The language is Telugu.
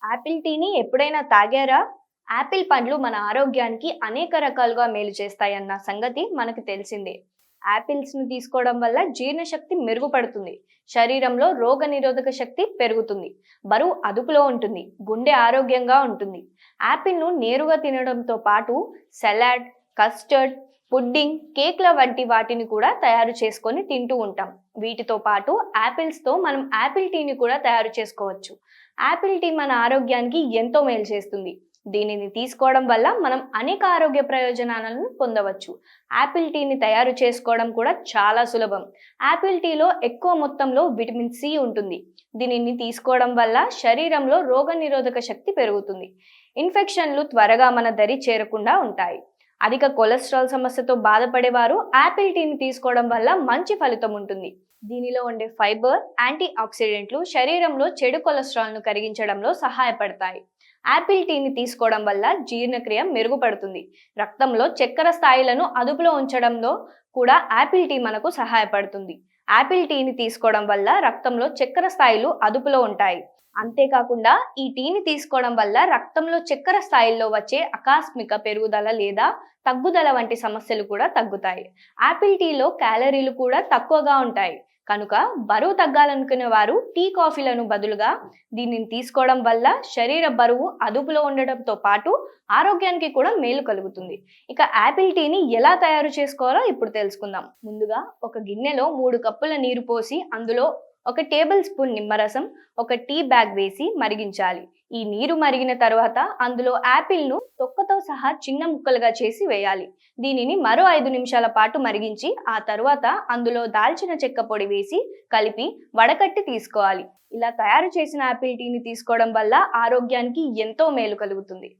యాపిల్ టీని ఎప్పుడైనా తాగారా? యాపిల్ పండ్లు మన ఆరోగ్యానికి అనేక రకాలుగా మేలు చేస్తాయన్న సంగతి మనకు తెలిసిందే. యాపిల్స్‌ను తీసుకోవడం వల్ల జీర్ణశక్తి మెరుగుపడుతుంది. శరీరంలో రోగనిరోధక శక్తి పెరుగుతుంది. బరువు అదుపులో ఉంటుంది. గుండె ఆరోగ్యంగా ఉంటుంది. యాపిల్‌ను నేరుగా తినడంతో పాటు సలాడ్, కస్టర్డ్, పుడ్డింగ్, కేక్‌ల వంటి వాటిని కూడా తయారు చేసుకొని తింటూ ఉంటాం. వీటితో పాటు యాపిల్స్‌తో మనం యాపిల్ టీని కూడా తయారు చేసుకోవచ్చు. యాపిల్ టీ మన ఆరోగ్యానికి ఎంతో మేలు చేస్తుంది. దీనిని తీసుకోవడం వల్ల మనం అనేక ఆరోగ్య ప్రయోజనాలను పొందవచ్చు. యాపిల్ టీని తయారు చేసుకోవడం కూడా చాలా సులభం. యాపిల్ టీలో ఎక్కువ మొత్తంలో విటమిన్ సి ఉంటుంది. దీనిని తీసుకోవడం వల్ల శరీరంలో రోగనిరోధక శక్తి పెరుగుతుంది. ఇన్ఫెక్షన్లు త్వరగా మన దరి చేరకుండా ఉంటాయి. అధిక కొలెస్ట్రాల్ సమస్యతో బాధపడేవారు యాపిల్ టీని తీసుకోవడం వల్ల మంచి ఫలితం ఉంటుంది. దీనిలో ఉండే ఫైబర్, యాంటీ ఆక్సిడెంట్లు శరీరంలో చెడు కొలెస్ట్రాల్ను కరిగించడంలో సహాయపడతాయి. యాపిల్ టీని తీసుకోవడం వల్ల జీర్ణక్రియ మెరుగుపడుతుంది. రక్తంలో చక్కెర స్థాయిలను అదుపులో ఉంచడంలో కూడా యాపిల్ టీ మనకు సహాయపడుతుంది. యాపిల్ టీని తీసుకోవడం వల్ల రక్తంలో చక్కెర స్థాయిలు అదుపులో ఉంటాయి. అంతేకాకుండా ఈ టీని తీసుకోవడం వల్ల రక్తంలో చక్కెర స్థాయిల్లో వచ్చే ఆకస్మిక పెరుగుదల లేదా తగ్గుదల వంటి సమస్యలు కూడా తగ్గుతాయి. యాపిల్ టీలో క్యాలరీలు కూడా తక్కువగా ఉంటాయి. కనుక బరువు తగ్గాలనుకునే వారు టీ, కాఫీలను బదులుగా దీనిని తీసుకోవడం వల్ల శరీర బరువు అదుపులో ఉండడంతో పాటు ఆరోగ్యానికి కూడా మేలు కలుగుతుంది. ఇక యాపిల్ టీని ఎలా తయారు చేసుకోవాలో ఇప్పుడు తెలుసుకుందాం. ముందుగా ఒక గిన్నెలో 3 కప్పుల నీరు పోసి అందులో 1 టేబుల్ స్పూన్ నిమ్మరసం, 1 టీ బ్యాగ్ వేసి మరిగించాలి. ఈ నీరు మరిగిన తర్వాత అందులో యాపిల్ను తొక్కతో సహా చిన్న ముక్కలుగా చేసి వేయాలి. దీనిని మరో 5 నిమిషాల పాటు మరిగించి ఆ తర్వాత అందులో దాల్చిన చెక్క పొడి వేసి కలిపి వడకట్టి తీసుకోవాలి. ఇలా తయారు చేసిన యాపిల్ టీని తీసుకోవడం వల్ల ఆరోగ్యానికి ఎంతో మేలు కలుగుతుంది.